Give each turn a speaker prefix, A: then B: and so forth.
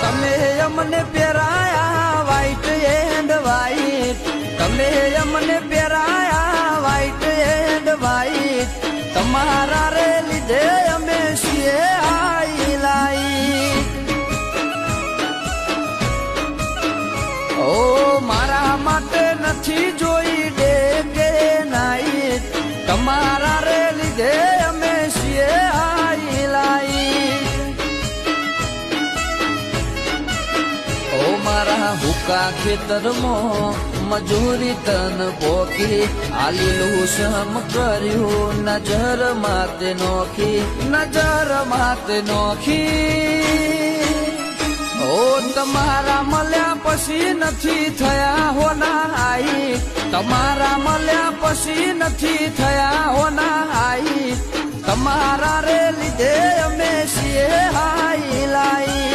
A: તમે અમને પહેરાયા white and white, તમે અમને પહેરાયા વ્હાઈટ એન્ડ વ્હાઈટ, તમારા રે લીધે અમે છીએ હાઈલાઈટ. ઓ મારા માટે નથી જોઈ ડે કે નાઈટ, તમારા રે લીધે અમે છીએ હાઈલાઈટ. ઓ મારા હુકા ખેતરમાં મજૂરી તન પોકી, આલીલું સમ કર્યું નજર માતે નોખી, નજર માતે નોખી. ઓ તમારા મળ્યા પછી નથી થયા હોના હાઈ, તમારા મળ્યા પછી નથી થયા હોના હાઈ, તમારા રે લીધે અમે છીએ હાઈ લાઈ.